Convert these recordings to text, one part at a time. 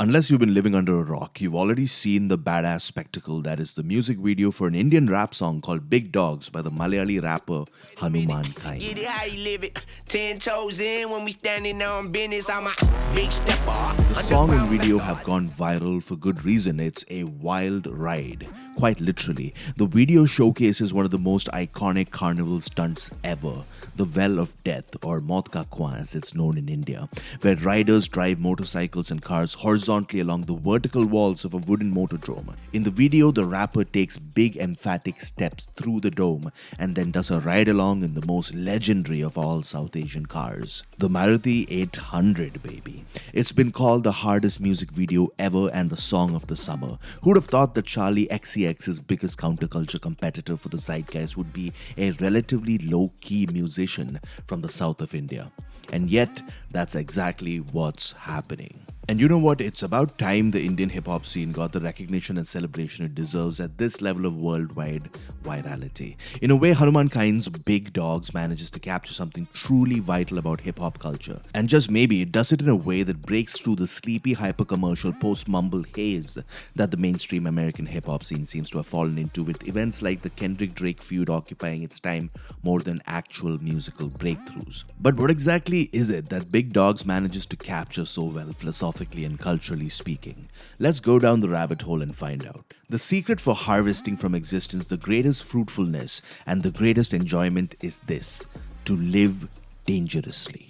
Unless you've been living under a rock, you've already seen the badass spectacle that is the music video for an Indian rap song called Big Dawgs by the Malayali rapper Hanumankind. Get it how you live it. 10 toes in when we standing on business. I'm a big stepper. The song and video have gone viral for good reason. It's a wild ride, quite literally. The video showcases one of the most iconic carnival stunts ever, the Well of Death, or Maut Ka Kuan as it's known in India, where riders drive motorcycles and cars horizontally along the vertical walls of a wooden motordrome. In the video, the rapper takes big emphatic steps through the dome and then does a ride along in the most legendary of all South Asian cars, the Maruti 800, baby. It's been called the hardest music video ever and the song of the summer. Who'd have thought that Charlie XCX's biggest counterculture competitor for the zeitgeist would be a relatively low-key musician from the south of India? And yet, that's exactly what's happening. And you know what? It's about time the Indian hip-hop scene got the recognition and celebration it deserves at this level of worldwide virality. In a way, Hanumankind's Big Dawgs manages to capture something truly vital about hip-hop culture. And just maybe, it does it in a way that breaks through the sleepy, hyper-commercial, post-mumble haze that the mainstream American hip-hop scene seems to have fallen into, with events like the Kendrick-Drake feud occupying its time more than actual musical breakthroughs. But what exactly is it that Big Dawgs manages to capture so well, philosophically and culturally speaking? Let's go down the rabbit hole and find out. The secret for harvesting from existence the greatest fruitfulness and the greatest enjoyment is this: to live dangerously.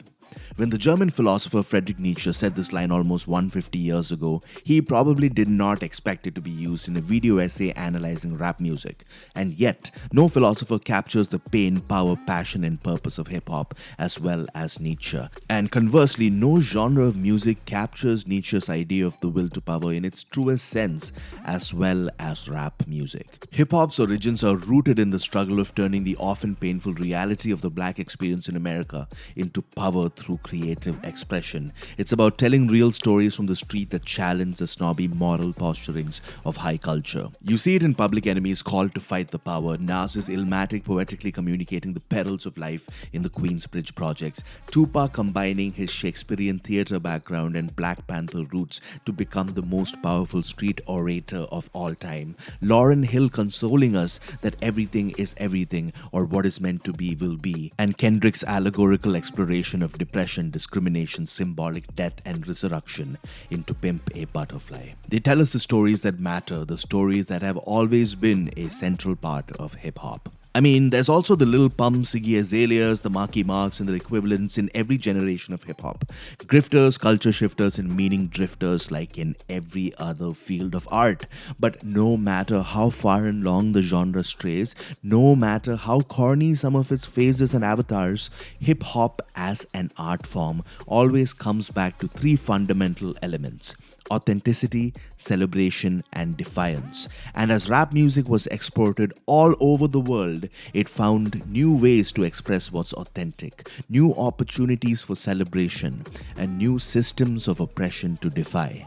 When the German philosopher Friedrich Nietzsche said this line almost 150 years ago, he probably did not expect it to be used in a video essay analyzing rap music. And yet, no philosopher captures the pain, power, passion, and purpose of hip-hop as well as Nietzsche. And conversely, no genre of music captures Nietzsche's idea of the will to power in its truest sense as well as rap music. Hip-hop's origins are rooted in the struggle of turning the often painful reality of the black experience in America into power through creative expression. It's about telling real stories from the street that challenge the snobby moral posturings of high culture. You see it in Public Enemy's call to fight the power, Nas's Illmatic poetically communicating the perils of life in the Queensbridge projects, Tupac combining his Shakespearean theatre background and Black Panther roots to become the most powerful street orator of all time, Lauryn Hill consoling us that everything is everything, or what is meant to be will be, and Kendrick's allegorical exploration of depression, discrimination, symbolic death and resurrection into Pimp a Butterfly. They tell us the stories that matter, the stories that have always been a central part of hip-hop. I mean, there's also the Lil Pumps, Iggy Azaleas, the Marky Marks and their equivalents in every generation of hip-hop. Grifters, culture shifters and meaning drifters like in every other field of art. But no matter how far and long the genre strays, no matter how corny some of its phases and avatars, hip-hop as an art form always comes back to three fundamental elements: authenticity, celebration, and defiance. And as rap music was exported all over the world, it found new ways to express what's authentic, new opportunities for celebration, and new systems of oppression to defy.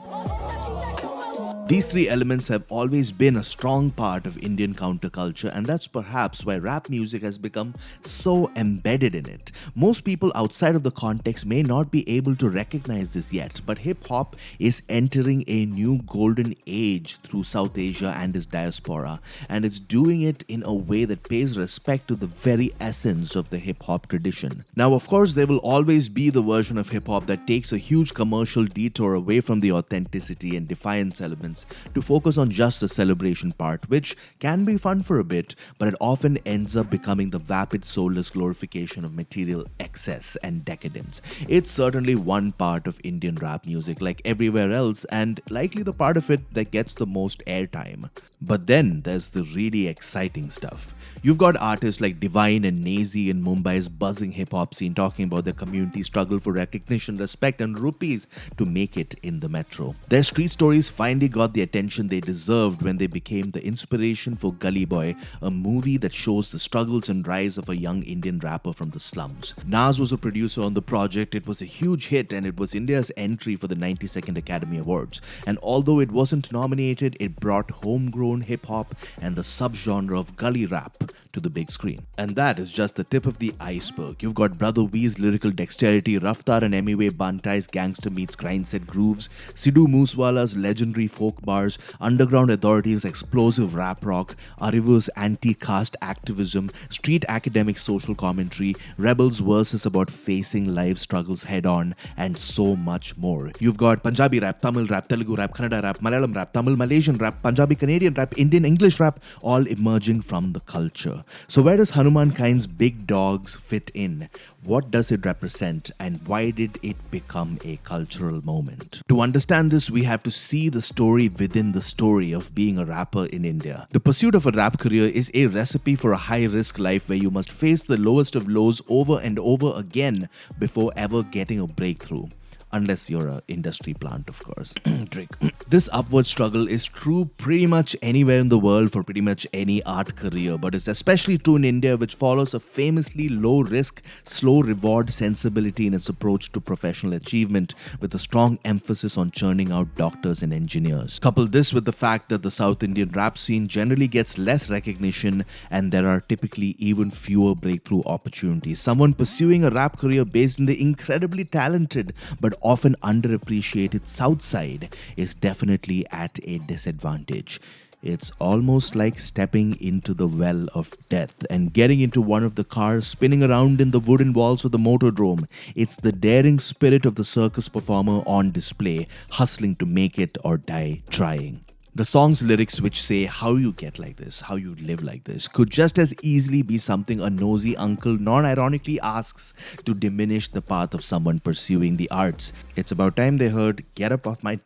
These three elements have always been a strong part of Indian counterculture, and that's perhaps why rap music has become so embedded in it. Most people outside of the context may not be able to recognize this yet, but hip-hop is entering a new golden age through South Asia and its diaspora, and it's doing it in a way that pays respect to the very essence of the hip-hop tradition. Now, of course, there will always be the version of hip-hop that takes a huge commercial detour away from the authenticity and defiance elements to focus on just the celebration part, which can be fun for a bit, but it often ends up becoming the vapid, soulless glorification of material excess and decadence. It's certainly one part of Indian rap music, like everywhere else, and likely the part of it that gets the most airtime. But then there's the really exciting stuff. You've got artists like Divine and Nazy in Mumbai's buzzing hip-hop scene talking about their community struggle for recognition, respect, and rupees to make it in the metro. Their street stories finally got got the attention they deserved when they became the inspiration for Gully Boy, a movie that shows the struggles and rise of a young Indian rapper from the slums. Nas was a producer on the project. It was a huge hit and it was India's entry for the 92nd Academy Awards. And although it wasn't nominated, it brought homegrown hip-hop and the subgenre of gully rap to the big screen. And that is just the tip of the iceberg. You've got Brother V's lyrical dexterity, Raftar and Emiway Bantai's gangster meets grindset grooves, Sidhu Moosewala's legendary folk bars, Underground Authority's explosive rap rock, Arivu's anti-caste activism, street academic social commentary, Rebels' verses about facing life struggles head-on, and so much more. You've got Punjabi rap, Tamil rap, Telugu rap, Kannada rap, Malayalam rap, Tamil Malaysian rap, Punjabi Canadian rap, Indian English rap, all emerging from the culture. So where does Hanumankind's Big Dawgs fit in? What does it represent, and why did it become a cultural moment? To understand this, we have to see the story within the story of being a rapper in India. The pursuit of a rap career is a recipe for a high-risk life where you must face the lowest of lows over and over again before ever getting a breakthrough. Unless you're an industry plant, of course. Drink. This upward struggle is true pretty much anywhere in the world for pretty much any art career, but it's especially true in India, which follows a famously low-risk, slow-reward sensibility in its approach to professional achievement, with a strong emphasis on churning out doctors and engineers. Couple this with the fact that the South Indian rap scene generally gets less recognition, and there are typically even fewer breakthrough opportunities. Someone pursuing a rap career based in the incredibly talented but often underappreciated South Side is definitely at a disadvantage. It's almost like stepping into the well of death and getting into one of the cars spinning around in the wooden walls of the motordrome. It's the daring spirit of the circus performer on display, hustling to make it or die trying. The song's lyrics, which say how you get like this, how you live like this, could just as easily be something a nosy uncle non-ironically asks to diminish the path of someone pursuing the arts. It's about time they heard "get up off my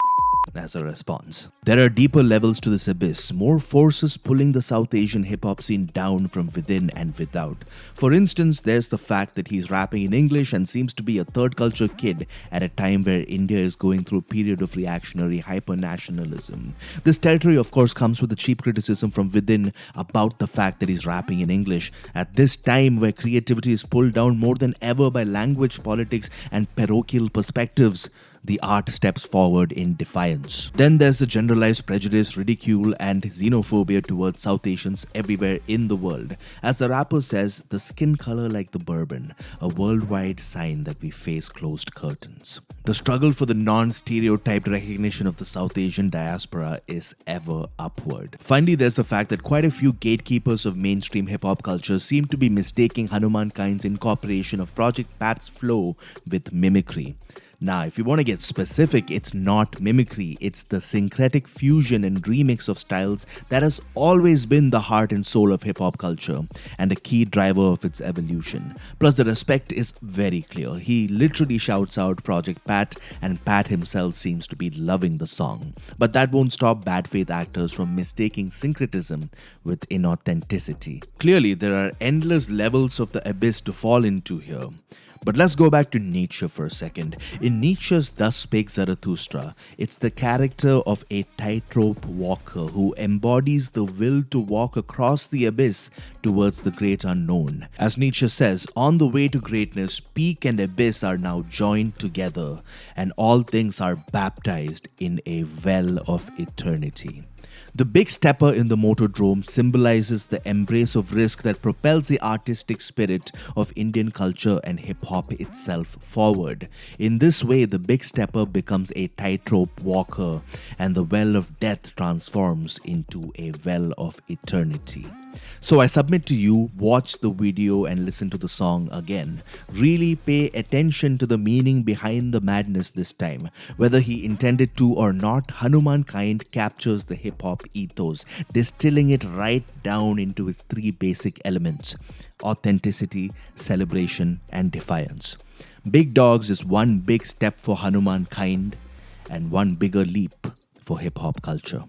as a response. There are deeper levels to this abyss, more forces pulling the South Asian hip-hop scene down from within and without. For instance, there's the fact that he's rapping in English and seems to be a third culture kid at a time where India is going through a period of reactionary hyper-nationalism. This territory, of course, comes with a cheap criticism from within about the fact that he's rapping in English. At this time where creativity is pulled down more than ever by language, politics, and parochial perspectives, the art steps forward in defiance. Then there's the generalized prejudice, ridicule, and xenophobia towards South Asians everywhere in the world. As the rapper says, the skin color like the bourbon, a worldwide sign that we face closed curtains. The struggle for the non-stereotyped recognition of the South Asian diaspora is ever upward. Finally, there's the fact that quite a few gatekeepers of mainstream hip-hop culture seem to be mistaking Hanumankind's incorporation of Project Pat's flow with mimicry. Now, if you want to get specific, it's not mimicry, it's the syncretic fusion and remix of styles that has always been the heart and soul of hip-hop culture and a key driver of its evolution. Plus, the respect is very clear. He literally shouts out Project Pat, and Pat himself seems to be loving the song. But that won't stop bad faith actors from mistaking syncretism with inauthenticity. Clearly, there are endless levels of the abyss to fall into here. But let's go back to Nietzsche for a second. In Nietzsche's Thus Spake Zarathustra, it's the character of a tightrope walker who embodies the will to walk across the abyss towards the great unknown. As Nietzsche says, on the way to greatness, peak and abyss are now joined together, and all things are baptized in a well of eternity. The big stepper in the motordrome symbolizes the embrace of risk that propels the artistic spirit of Indian culture and hip-hop itself forward. In this way, the big stepper becomes a tightrope walker, and the well of death transforms into a well of eternity. So I submit to you, watch the video and listen to the song again. Really pay attention to the meaning behind the madness this time. Whether he intended to or not, Hanumankind captures the hip-hop ethos, distilling it right down into its three basic elements: authenticity, celebration, and defiance. Big Dawgs is one big step for Hanumankind and one bigger leap for hip-hop culture.